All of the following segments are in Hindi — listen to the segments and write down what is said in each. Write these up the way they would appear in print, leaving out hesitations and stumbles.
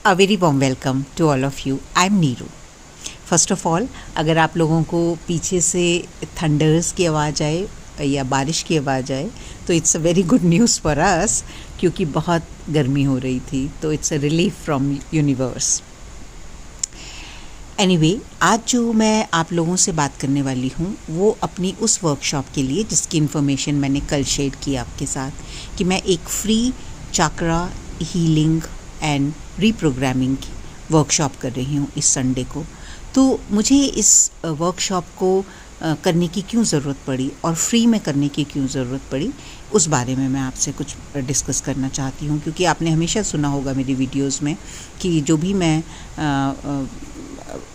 A very warm welcome to all of you. I'm Neeru. First of all, अगर आप लोगों को पीछे से थंडर्स की आवाज़ आए या बारिश की आवाज़ आए तो it's a very good news for us, क्योंकि बहुत गर्मी हो रही थी. तो it's a relief from universe. Anyway, आज जो मैं आप लोगों से बात करने वाली हूँ वो अपनी उस वर्कशॉप के लिए जिसकी इन्फॉर्मेशन मैंने कल शेयर की आपके साथ, कि मैं एक free chakra healing and reprogramming workshop कर रही हूँ इस संडे को. तो मुझे इस वर्कशॉप को करने की क्यों ज़रूरत पड़ी और फ्री में करने की क्यों ज़रूरत पड़ी, उस बारे में मैं आपसे कुछ डिस्कस करना चाहती हूँ. क्योंकि आपने हमेशा सुना होगा मेरी वीडियोस में कि जो भी मैं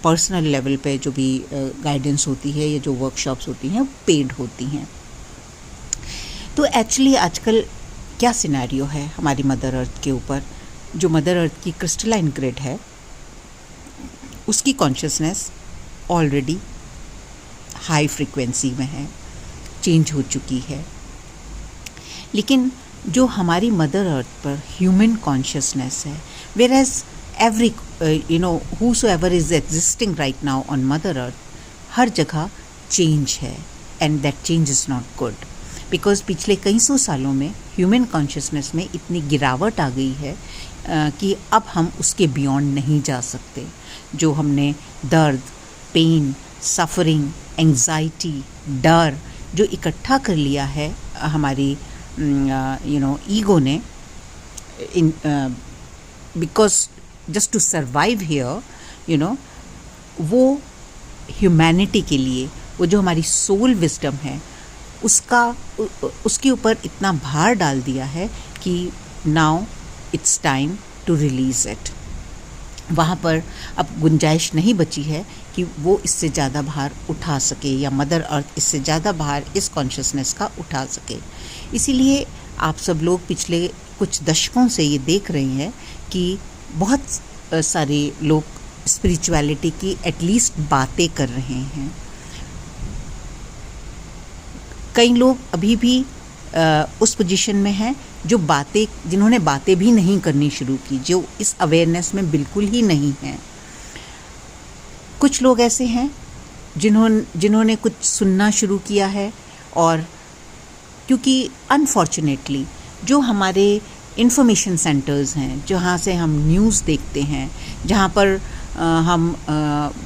पर्सनल लेवल पे जो भी गाइडेंस होती है या जो वर्कशॉप्स होती हैं पेड होती हैं. तो एक्चुअली आजकल क्या सिनेरियो है हमारी मदर अर्थ के ऊपर. जो मदर अर्थ की क्रिस्टलाइन ग्रिड है उसकी कॉन्शियसनेस ऑलरेडी हाई फ्रीक्वेंसी में है, चेंज हो चुकी है. लेकिन जो हमारी मदर अर्थ पर ह्यूमन कॉन्शियसनेस है, whereas every whosoever is existing right now on mother earth, हर जगह चेंज है. And that change is not good, because पिछले कई सौ सालों में ह्यूमन कॉन्शियसनेस में इतनी गिरावट आ गई है कि अब हम उसके बियॉन्ड नहीं जा सकते. जो हमने दर्द, पेन, सफरिंग, एंग्जाइटी, डर जो इकट्ठा कर लिया है हमारी ईगो ने, इन because just to survive here, वो ह्यूमैनिटी के लिए, वो जो हमारी सोल विजडम है उसके ऊपर इतना भार डाल दिया है कि now it's time to release it. वहाँ पर अब गुंजाइश नहीं बची है कि वो इससे ज़्यादा भार उठा सके या मदर अर्थ इससे ज़्यादा भार इस कॉन्शियसनेस का उठा सके. इसीलिए आप सब लोग पिछले कुछ दशकों से ये देख रहे हैं कि बहुत सारे लोग स्पिरिचुअलिटी की एटलीस्ट बातें कर रहे हैं. कई लोग अभी भी उस पोजीशन में हैं जिन्होंने बातें भी नहीं करनी शुरू की, जो इस अवेयरनेस में बिल्कुल ही नहीं हैं. कुछ लोग ऐसे हैं जिन्होंने कुछ सुनना शुरू किया है, और क्योंकि अनफॉर्चुनेटली जो हमारे इंफॉर्मेशन सेंटर्स हैं, जहाँ से हम न्यूज़ देखते हैं, जहाँ पर हम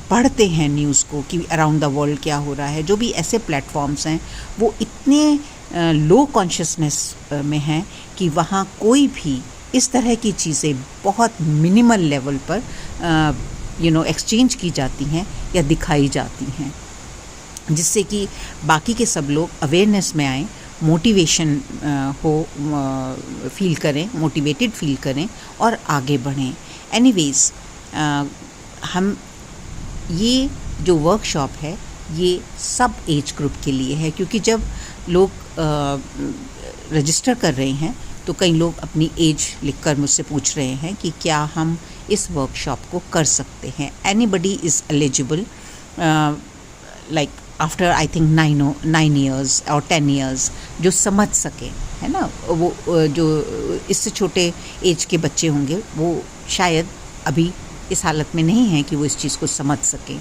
पढ़ते हैं न्यूज़ को कि अराउंड द वर्ल्ड क्या हो रहा है, जो भी ऐसे प्लेटफॉर्म्स हैं वो इतने लो कॉन्शियसनेस में हैं कि वहाँ कोई भी इस तरह की चीज़ें बहुत मिनिमल लेवल पर एक्सचेंज की जाती हैं या दिखाई जाती हैं, जिससे कि बाकी के सब लोग अवेयरनेस में आएँ, मोटिवेशन फील करें, मोटिवेटेड फील करें और आगे बढ़ें. एनीवेज, हम ये जो वर्कशॉप है ये सब एज ग्रुप के लिए है, क्योंकि जब लोग रजिस्टर कर रहे हैं तो कई लोग अपनी एज लिखकर मुझसे पूछ रहे हैं कि क्या हम इस वर्कशॉप को कर सकते हैं. Anybody is eligible, like after I think 9 years और 10 years, जो समझ सके, है ना. वो जो इससे छोटे एज के बच्चे होंगे वो शायद अभी इस हालत में नहीं हैं कि वो इस चीज़ को समझ सकें.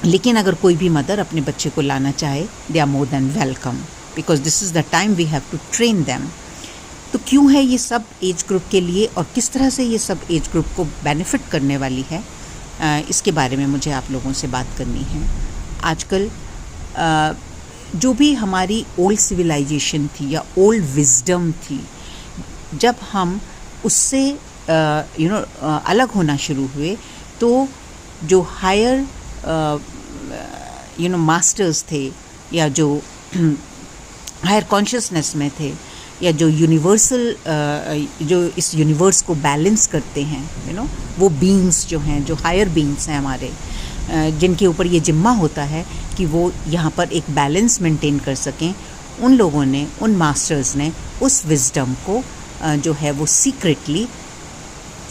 लेकिन अगर कोई भी मदर अपने बच्चे को लाना चाहे, they are more than welcome, because this is the time we have to train them. तो क्यों है ये सब एज ग्रुप के लिए और किस तरह से ये सब एज ग्रुप को बेनिफिट करने वाली है, इसके बारे में मुझे आप लोगों से बात करनी है. आजकल जो भी हमारी ओल्ड सिविलाइजेशन थी या ओल्ड विजडम थी, जब हम उससे अलग होना शुरू हुए, तो जो हायर मास्टर्स थे या जो हायर कॉन्शियसनेस में थे या जो यूनिवर्सल जो इस यूनिवर्स को बैलेंस करते हैं, वो बीइंग्स जो हैं, जो हायर बीइंग्स हैं हमारे, जिनके ऊपर ये जिम्मा होता है कि वो यहाँ पर एक बैलेंस मेंटेन कर सकें, उन लोगों ने, उन मास्टर्स ने उस विजडम को जो है वो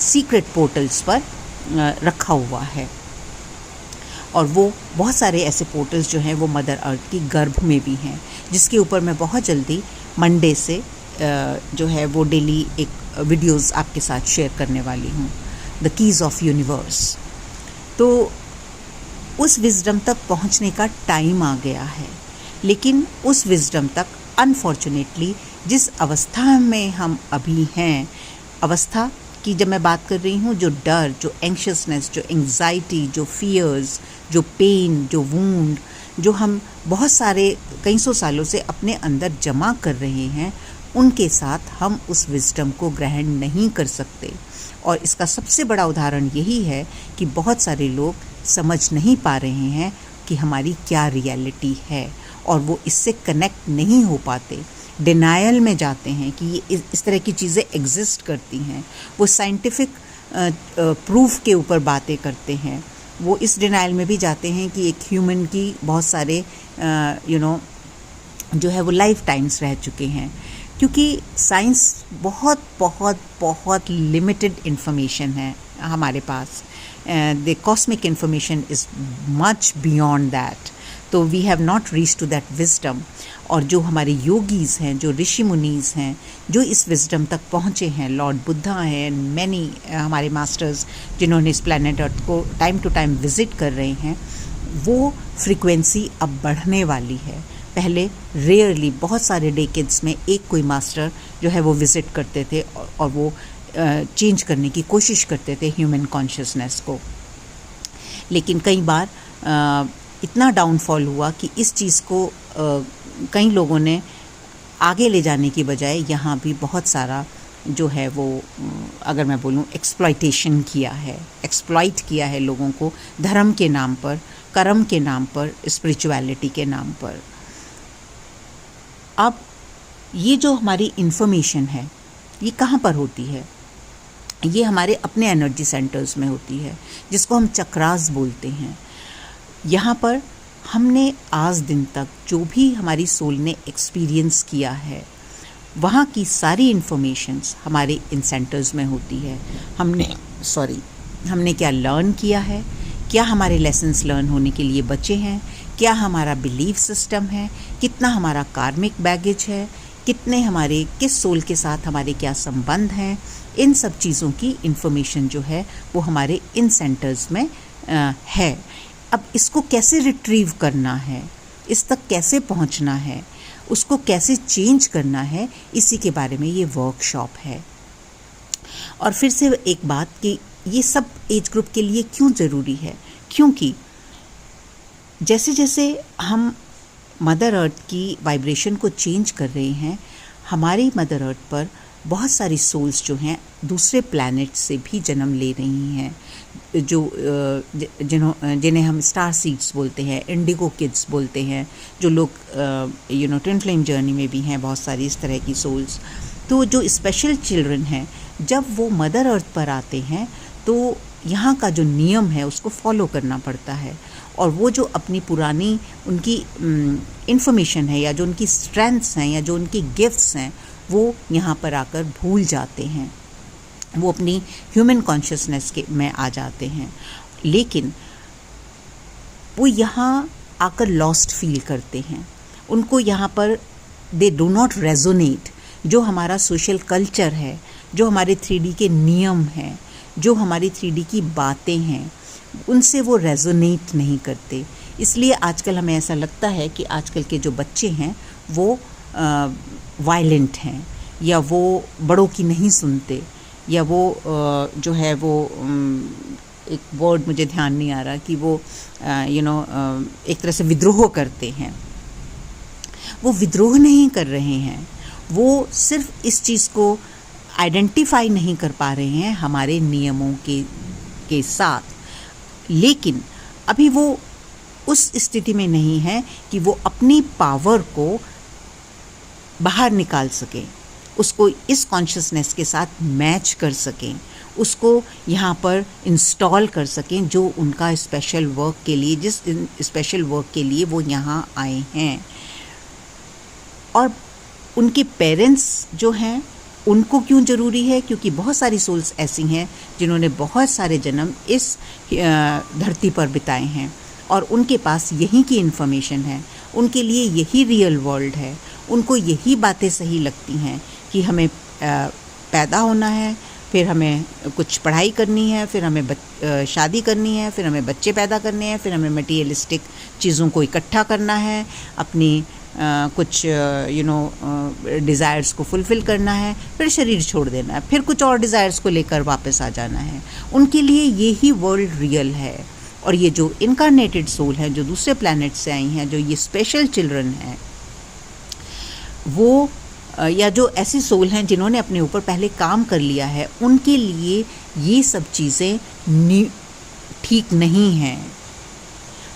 सीक्रेट पोर्टल्स पर रखा हुआ है. और वो बहुत सारे ऐसे पोर्टल्स जो हैं वो मदर अर्थ की गर्भ में भी हैं, जिसके ऊपर मैं बहुत जल्दी मंडे से जो है वो डेली एक वीडियोस आपके साथ शेयर करने वाली हूँ, द कीज़ ऑफ यूनिवर्स। तो उस विजडम तक पहुँचने का टाइम आ गया है, लेकिन उस विजडम तक अनफॉर्चुनेटली जिस अवस्था में हम अभी हैं, अवस्था की जब मैं बात कर रही हूँ, जो डर, जो एंक्शसनेस, जो एंग्जाइटी, जो फियर्स, जो पेन, जो वूंड, जो हम बहुत सारे कई सौ सालों से अपने अंदर जमा कर रहे हैं, उनके साथ हम उस विजडम को ग्रहण नहीं कर सकते। और इसका सबसे बड़ा उदाहरण यही है कि बहुत सारे लोग समझ नहीं पा रहे हैं कि हमारी क्या रियलिटी है, और वो इससे कनेक्ट नहीं हो पाते, डिनायल में जाते हैं कि ये इस तरह की चीज़ें एग्जिस्ट करती हैं। वो साइंटिफिक प्रूफ के ऊपर बातें करते हैं, वो इस डिनायल में भी जाते हैं कि एक ह्यूमन की बहुत सारे जो है वो लाइफ टाइम्स रह चुके हैं, क्योंकि साइंस बहुत बहुत बहुत लिमिटेड इन्फॉर्मेशन है हमारे पास। The cosmic information is much beyond that, तो we have not reach to that wisdom. और जो हमारे योगीज़ हैं, जो ऋषि मुनीज़ हैं, जो इस विजडम तक पहुँचे हैं, लॉर्ड बुद्धा हैं, मैनी हमारे मास्टर्स जिन्होंने इस प्लैनेट अर्थ को टाइम टू टाइम विज़िट कर रहे हैं, वो फ्रीक्वेंसी अब बढ़ने वाली है। पहले रेयरली बहुत सारे डेकेड्स में एक कोई मास्टर जो है वो विज़िट करते थे और वो चेंज करने की कोशिश करते थे ह्यूमन कॉन्शियसनेस को, लेकिन कई बार इतना डाउनफॉल हुआ कि इस चीज़ को कई लोगों ने आगे ले जाने की बजाय यहाँ भी बहुत सारा जो है वो अगर मैं बोलूँ एक्सप्लॉइटेशन किया है, एक्सप्लॉइट किया है लोगों को, धर्म के नाम पर, कर्म के नाम पर, स्पिरिचुअलिटी के नाम पर। अब ये जो हमारी इन्फॉर्मेशन है ये कहाँ पर होती है? ये हमारे अपने एनर्जी सेंटर्स में होती है, जिसको हम चक्रास बोलते हैं। यहाँ पर हमने आज दिन तक जो भी हमारी सोल ने एक्सपीरियंस किया है, वहाँ की सारी इन्फॉर्मेशंस हमारे इन सेंटर्स में होती है। हमने क्या लर्न किया है, क्या हमारे लेसन्स लर्न होने के लिए बचे हैं, क्या हमारा बिलीफ सिस्टम है, कितना हमारा कार्मिक बैगेज है, किस सोल के साथ हमारे क्या संबंध हैं, इन सब चीज़ों की इन्फॉर्मेशन जो है वो हमारे इन सेंटर्स में है। अब इसको कैसे रिट्रीव करना है, इस तक कैसे पहुंचना है, उसको कैसे चेंज करना है, इसी के बारे में ये वर्कशॉप है। और फिर से एक बात कि ये सब एज ग्रुप के लिए क्यों ज़रूरी है, क्योंकि जैसे जैसे हम मदर अर्थ की वाइब्रेशन को चेंज कर रहे हैं, हमारी मदर अर्थ पर बहुत सारी सोल्स जो हैं दूसरे प्लैनेट से भी जन्म ले रही हैं, जिन्हें हम स्टार सीड्स बोलते हैं, इंडिगो किड्स बोलते हैं, जो लोग ट्विन फ्लेम जर्नी में भी हैं, बहुत सारी इस तरह की सोल्स। तो जो स्पेशल चिल्ड्रन हैं, जब वो मदर अर्थ पर आते हैं तो यहाँ का जो नियम है उसको फॉलो करना पड़ता है, और वो जो अपनी पुरानी उनकी इन्फॉर्मेशन है, या जो उनकी स्ट्रेंथ्स हैं, या जो उनकी गिफ्ट्स हैं, वो यहाँ पर आकर भूल जाते हैं, वो अपनी ह्यूमन कॉन्शियसनेस में आ जाते हैं। लेकिन वो यहाँ आकर लॉस्ट फील करते हैं, उनको यहाँ पर दे डू नॉट रेजोनेट। जो हमारा सोशल कल्चर है, जो हमारे 3D के नियम हैं, जो हमारी 3D की बातें हैं, उनसे वो रेजोनेट नहीं करते। इसलिए आजकल हमें ऐसा लगता है कि आजकल के जो बच्चे हैं वो वायलेंट हैं, या वो बड़ों की नहीं सुनते, या वो जो है वो एक वर्ड मुझे ध्यान नहीं आ रहा कि वो एक तरह से विद्रोह करते हैं। वो विद्रोह नहीं कर रहे हैं, वो सिर्फ इस चीज़ को आइडेंटिफाई नहीं कर पा रहे हैं हमारे नियमों के साथ, लेकिन अभी वो उस स्थिति में नहीं है कि वो अपनी पावर को बाहर निकाल सकें, उसको इस कॉन्शियसनेस के साथ मैच कर सकें, उसको यहाँ पर इंस्टॉल कर सकें, जो उनका स्पेशल वर्क के लिए, जिस स्पेशल वर्क के लिए वो यहाँ आए हैं। और उनके पेरेंट्स जो हैं उनको क्यों ज़रूरी है, क्योंकि बहुत सारी सोल्स ऐसी हैं जिन्होंने बहुत सारे जन्म इस धरती पर बिताए हैं, और उनके पास यहीं की इन्फॉर्मेशन है, उनके लिए यही रियल वर्ल्ड है, उनको यही बातें सही लगती हैं कि हमें पैदा होना है, फिर हमें कुछ पढ़ाई करनी है, फिर हमें शादी करनी है, फिर हमें बच्चे पैदा करने हैं, फिर हमें मटीरियलिस्टिक चीज़ों को इकट्ठा करना है, अपनी कुछ डिज़ायर्स को फुलफ़िल करना है, फिर शरीर छोड़ देना है, फिर कुछ और डिज़ायर्स को लेकर वापस आ जाना है। उनके लिए ये ही वर्ल्ड रियल है। और ये जो इनकारनेटेड सोल हैं, जो दूसरे प्लैनेट से आई हैं, जो ये स्पेशल चिल्ड्रन हैं, वो या जो ऐसी सोल हैं जिन्होंने अपने ऊपर पहले काम कर लिया है, उनके लिए ये सब चीज़ें ठीक नहीं हैं।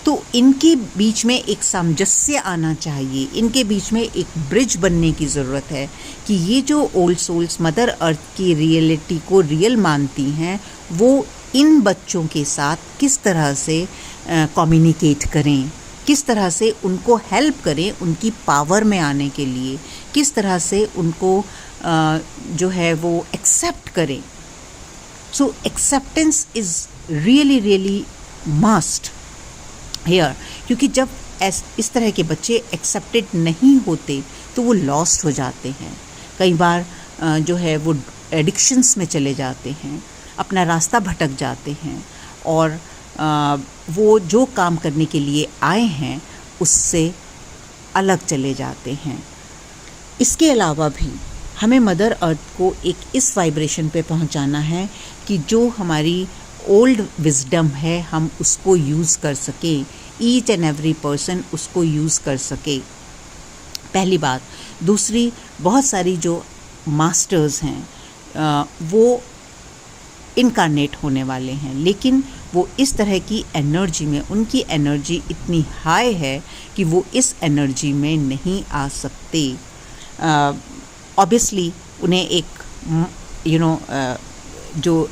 तो इनके बीच में एक सामंजस्य आना चाहिए, इनके बीच में एक ब्रिज बनने की ज़रूरत है कि ये जो ओल्ड सोल्स मदर अर्थ की रियलिटी को रियल मानती हैं, वो इन बच्चों के साथ किस तरह से कम्युनिकेट करें, किस तरह से उनको हेल्प करें उनकी पावर में आने के लिए, किस तरह से उनको जो है वो एक्सेप्ट करें। So acceptance is really must here, क्योंकि जब इस तरह के बच्चे एक्सेप्टेड नहीं होते तो वो लॉस्ट हो जाते हैं। कई बार जो है वो एडिक्शंस में चले जाते हैं, अपना रास्ता भटक जाते हैं और वो जो काम करने के लिए आए हैं उससे अलग चले जाते हैं। इसके अलावा भी हमें मदर अर्थ को एक इस वाइब्रेशन पे पहुंचाना है कि जो हमारी ओल्ड विजडम है हम उसको यूज़ कर सकें, ईच एंड एवरी पर्सन उसको यूज़ कर सके, पहली बात। दूसरी, बहुत सारी जो मास्टर्स हैं वो इनकारनेट होने वाले हैं, लेकिन वो इस तरह की एनर्जी में, उनकी एनर्जी इतनी हाई है कि वो इस एनर्जी में नहीं आ सकते। ऑब्वियसली उन्हें एक जो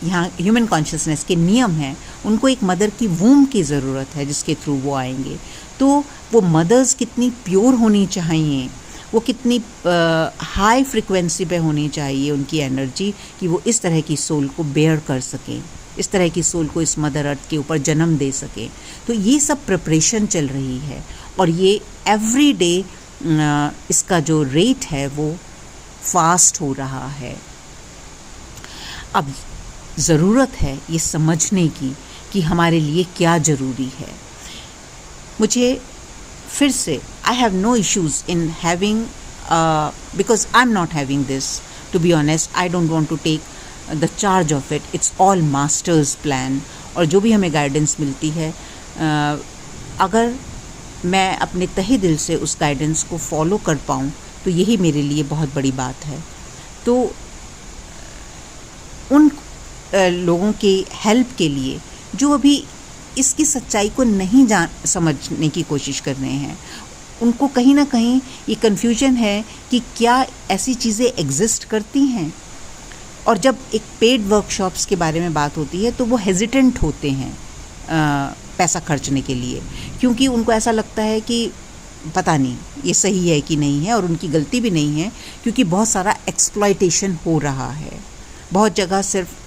यहाँ ह्यूमन कॉन्शियसनेस के नियम हैं, उनको एक मदर की वूम की ज़रूरत है जिसके थ्रू वो आएंगे। तो वो मदर्स कितनी प्योर होनी चाहिए, वो कितनी हाई फ्रिक्वेंसी पे होनी चाहिए उनकी एनर्जी कि वो इस तरह की सोल को बेयर कर सकें, इस तरह की सोल को इस मदर अर्थ के ऊपर जन्म दे सकें। तो ये सब प्रिपरेशन चल रही है और ये एवरी डे इसका जो रेट है वो फास्ट हो रहा है। अब ज़रूरत है ये समझने की कि हमारे लिए क्या ज़रूरी है। मुझे फिर से I have no issues in having, because I am not having this, to be honest I don't want to take the charge of it, it's all master's plan. और जो भी हमें गाइडेंस मिलती है, अगर मैं अपने तहे दिल से उस गाइडेंस को फॉलो कर पाऊँ तो यही मेरे लिए बहुत बड़ी बात है। तो उन लोगों के हेल्प के लिए जो अभी इसकी सच्चाई को नहीं समझने की कोशिश कर रहे हैं, उनको कहीं ना कहीं ये कन्फ्यूजन है कि क्या ऐसी चीज़ें एग्जिस्ट करती हैं। और जब एक पेड वर्कशॉप्स के बारे में बात होती है तो वो हेजिटेंट होते हैं पैसा खर्चने के लिए, क्योंकि उनको ऐसा लगता है कि पता नहीं ये सही है कि नहीं है, और उनकी गलती भी नहीं है क्योंकि बहुत सारा एक्सप्लॉयटेशन हो रहा है। बहुत जगह सिर्फ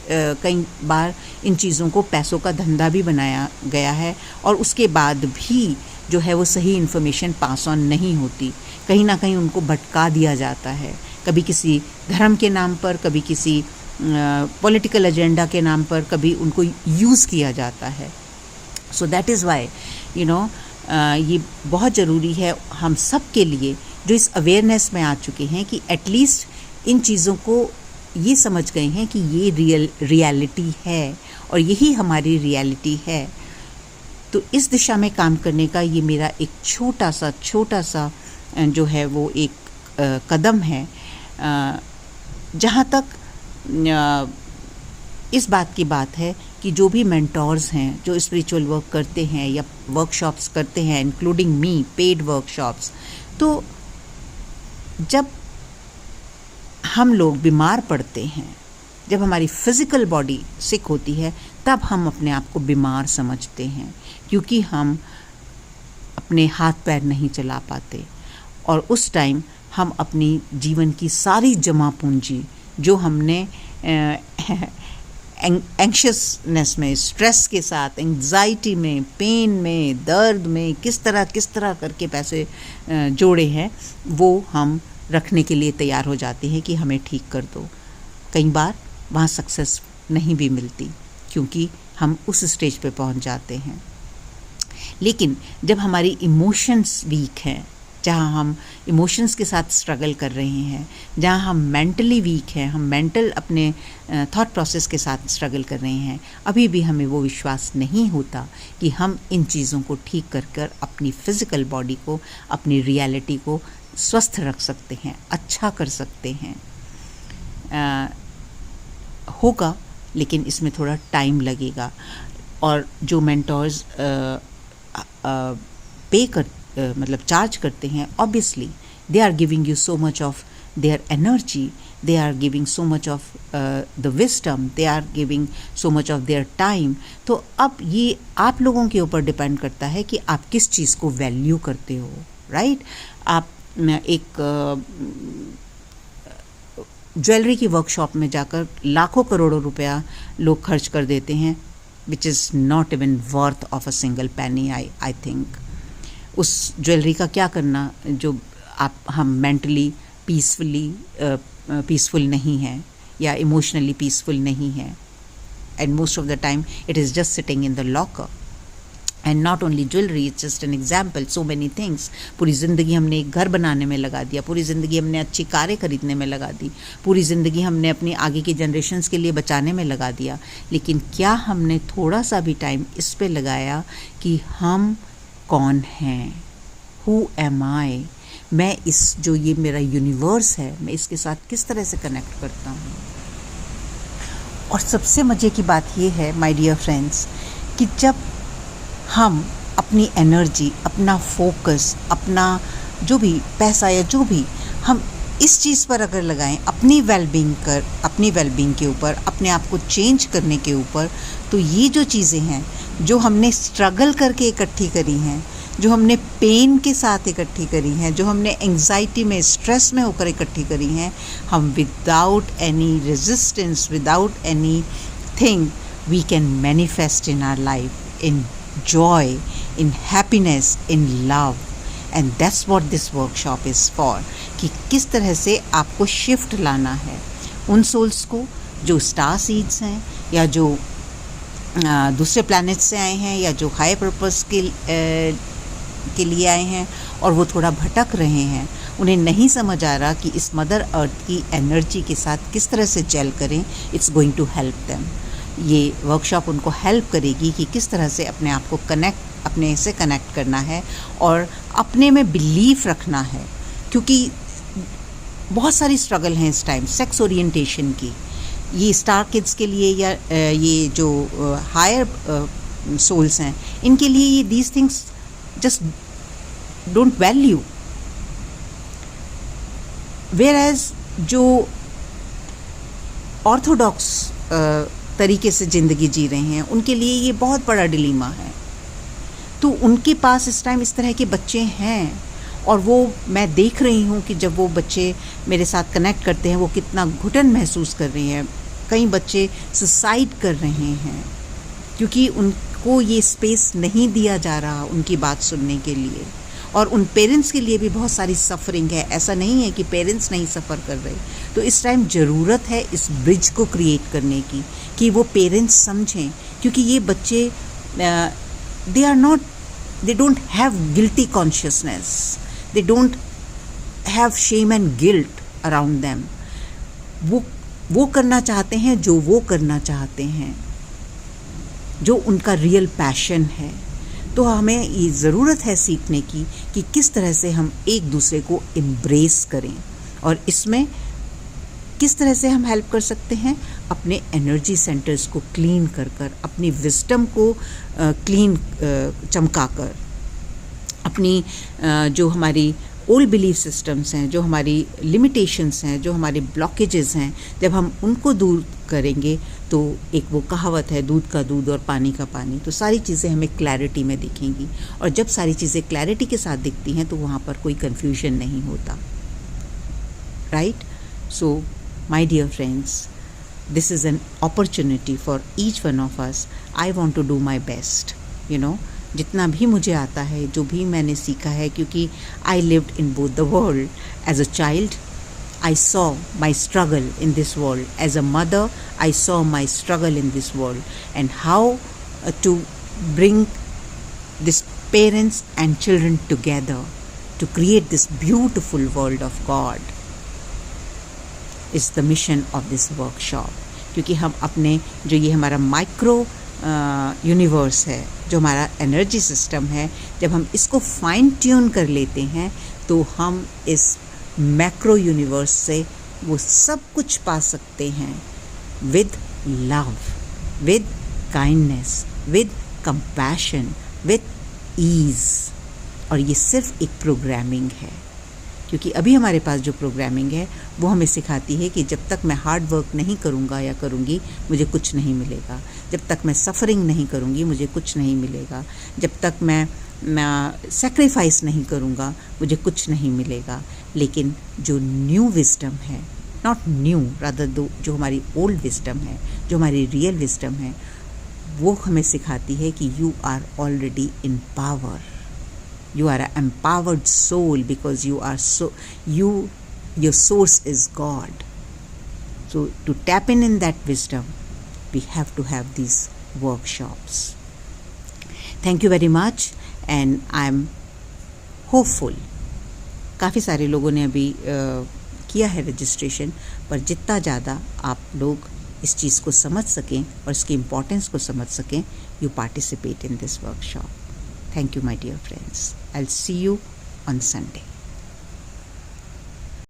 कई बार इन चीज़ों को पैसों का धंधा भी बनाया गया है और उसके बाद भी जो है वो सही इन्फॉर्मेशन पास ऑन नहीं होती, कहीं ना कहीं उनको भटका दिया जाता है, कभी किसी धर्म के नाम पर, कभी किसी पॉलिटिकल एजेंडा के नाम पर, कभी उनको यूज़ किया जाता है। सो दैट इज़ वाई ये बहुत ज़रूरी है हम सब के लिए जो इस अवेयरनेस में आ चुके हैं कि एटलीस्ट इन चीज़ों को ये समझ गए हैं कि ये रियलिटी है और यही हमारी रियलिटी है। तो इस दिशा में काम करने का ये मेरा एक छोटा सा जो है वो एक कदम है, जहाँ तक इस बात की बात है कि जो भी मेंटोर्स हैं जो स्पिरिचुअल वर्क करते हैं या वर्कशॉप्स करते हैं, इंक्लूडिंग मी, पेड वर्कशॉप्स, तो जब हम लोग बीमार पड़ते हैं, जब हमारी फिज़िकल बॉडी सिक होती है, तब हम अपने आप को बीमार समझते हैं क्योंकि हम अपने हाथ पैर नहीं चला पाते। और उस टाइम हम अपनी जीवन की सारी जमा पूंजी जो हमने एंक्शसनेस में, स्ट्रेस के साथ, एंग्जाइटी में, पेन में, दर्द में किस तरह करके पैसे जोड़े हैं, वो हम रखने के लिए तैयार हो जाते हैं कि हमें ठीक कर दो। कई बार वहाँ सक्सेस नहीं भी मिलती क्योंकि हम उस स्टेज पे पहुँच जाते हैं। लेकिन जब हमारी इमोशंस वीक हैं, जहाँ हम इमोशंस के साथ स्ट्रगल कर रहे हैं, जहाँ हम मेंटली वीक हैं, हम मेंटल अपने थॉट प्रोसेस के साथ स्ट्रगल कर रहे हैं, अभी भी हमें वो विश्वास नहीं होता कि हम इन चीज़ों को ठीक कर कर अपनी फिज़िकल बॉडी को, अपनी रियलिटी को स्वस्थ रख सकते हैं, अच्छा कर सकते हैं। होगा, लेकिन इसमें थोड़ा टाइम लगेगा। और जो मेंटर्स मतलब चार्ज करते हैं, obviously they are giving you so much of their energy, they are giving so much of the wisdom, they are giving so much of their time। तो अब ये आप लोगों के ऊपर डिपेंड करता है कि आप किस चीज़ को वैल्यू करते हो, राइट। आप एक ज्वेलरी की वर्कशॉप में जाकर लाखों करोड़ों रुपया लोग खर्च कर देते हैं, which is not even worth of a single penny. I think उस ज्वेलरी का क्या करना जो हम मेंटली पीसफुल नहीं है या इमोशनली पीसफुल नहीं है। And most of the time it is just sitting in the locker. And not only jewellery, it's just an example, so many things. पूरी ज़िंदगी हमने एक घर बनाने में लगा दिया, पूरी ज़िंदगी हमने अच्छी कारें खरीदने में लगा दी, पूरी ज़िंदगी हमने अपनी आगे की जनरेशन्स के लिए बचाने में लगा दिया। लेकिन क्या हमने थोड़ा सा भी टाइम इस पे लगाया कि हम कौन हैं? हु एम आई? मैं इस जो ये मेरा यूनिवर्स है, मैं इसके साथ किस तरह से कनेक्ट करता हूँ। और सबसे मज़े की बात ये है माय डियर फ्रेंड्स कि जब हम अपनी एनर्जी, अपना फोकस, अपना जो भी पैसा या जो भी हम इस चीज़ पर अगर लगाएं, अपनी वेलबींग के ऊपर, अपने आप को चेंज करने के ऊपर, तो ये जो चीज़ें हैं जो हमने स्ट्रगल करके इकट्ठी करी हैं, जो हमने पेन के साथ इकट्ठी करी हैं, जो हमने एंग्जाइटी में, स्ट्रेस में होकर इकट्ठी करी हैं, हम without any resistance, without any thing, we can manifest in our life in joy, in happiness, in love, and that's what this workshop is for। कि किस तरह से आपको शिफ्ट लाना है उन सोल्स को जो स्टार सीड्स हैं या जो दूसरे प्लैनेट से आए हैं या जो हाई पर्पस के लिए आए हैं और वो थोड़ा भटक रहे हैं, उन्हें नहीं समझ आ रहा कि इस मदर अर्थ की एनर्जी के साथ किस तरह से जेल करें। It's going to help them. ये वर्कशॉप उनको हेल्प करेगी कि किस तरह से अपने आप को अपने से कनेक्ट करना है और अपने में बिलीफ रखना है। क्योंकि बहुत सारी स्ट्रगल हैं इस टाइम सेक्स ओरिएंटेशन की। ये स्टार किड्स के लिए या ये जो हायर सोल्स हैं, इनके लिए ये these things just don't value. Whereas जो ऑर्थोडॉक्स तरीके से ज़िंदगी जी रहे हैं, उनके लिए ये बहुत बड़ा डिलीमा है। तो उनके पास इस टाइम इस तरह के बच्चे हैं और वो मैं देख रही हूँ कि जब वो बच्चे मेरे साथ कनेक्ट करते हैं वो कितना घुटन महसूस कर रहे हैं। कई बच्चे सुसाइड कर रहे हैं क्योंकि उनको ये स्पेस नहीं दिया जा रहा उनकी बात सुनने के लिए। और उन पेरेंट्स के लिए भी बहुत सारी सफ़रिंग है। ऐसा नहीं है कि पेरेंट्स नहीं सफ़र कर रहे। तो इस टाइम ज़रूरत है इस ब्रिज को क्रिएट करने की कि वो पेरेंट्स समझें, क्योंकि ये बच्चे they don't have guilty consciousness, they don't have shame and guilt around them. वो करना चाहते हैं जो वो करना चाहते हैं, जो उनका रियल पैशन है। तो हमें ये ज़रूरत है सीखने की कि किस तरह से हम एक दूसरे को एम्ब्रेस करें। और इसमें किस तरह से हम हेल्प कर सकते हैं? अपने एनर्जी सेंटर्स को क्लीन कर कर, अपनी विजडम को क्लीन चमका कर, अपनी जो हमारी ओल्ड बिलीफ सिस्टम्स हैं, जो हमारी लिमिटेशंस हैं, जो हमारे ब्लॉकेजेस हैं, जब हम उनको दूर करेंगे तो एक वो कहावत है, दूध का दूध और पानी का पानी, तो सारी चीज़ें हमें क्लैरिटी में दिखेंगी। और जब सारी चीज़ें क्लैरिटी के साथ दिखती हैं तो वहाँ पर कोई कन्फ्यूजन नहीं होता, right. So my dear friends, this is an opportunity for each one of us. I want to do my best, जितना भी मुझे आता है, जो भी मैंने सीखा है, क्योंकि I lived in both the world. As a child I saw my struggle in this world. As a mother, I saw my struggle in this world, and how to bring these parents and children together to create this beautiful world of God is the mission of this workshop. क्योंकि हम अपने जो ये हमारा माइक्रो यूनिवर्स है, जो हमारा एनर्जी सिस्टम है, जब हम इसको फाइन ट्यून कर लेते हैं तो हम इस मैक्रो यूनिवर्स से वो सब कुछ पा सकते हैं with love, with kindness, with compassion, with ease. और ये सिर्फ एक प्रोग्रामिंग है, क्योंकि अभी हमारे पास जो प्रोग्रामिंग है वो हमें सिखाती है कि जब तक मैं हार्ड वर्क नहीं करूँगा या करूँगी मुझे कुछ नहीं मिलेगा, जब तक मैं सफ़रिंग नहीं करूँगी मुझे कुछ नहीं मिलेगा, जब तक मैं सेक्रीफाइस नहीं करूँगा मुझे कुछ नहीं मिलेगा। लेकिन जो न्यू विजडम है, नॉट न्यू रादर दो, जो हमारी ओल्ड विजडम है, जो हमारी रियल विजडम है, वो हमें सिखाती है कि you are already in power, you are an empowered soul because your source is God. So to tap in that wisdom, we have to have these workshops. Thank you very much, and I'm hopeful. काफ़ी सारे लोगों ने अभी किया है रजिस्ट्रेशन, पर जितना ज़्यादा आप लोग इस चीज़ को समझ सकें और इसकी इम्पोर्टेंस को समझ सकें, you participate in this workshop. Thank you, my dear friends. I'll see you on Sunday.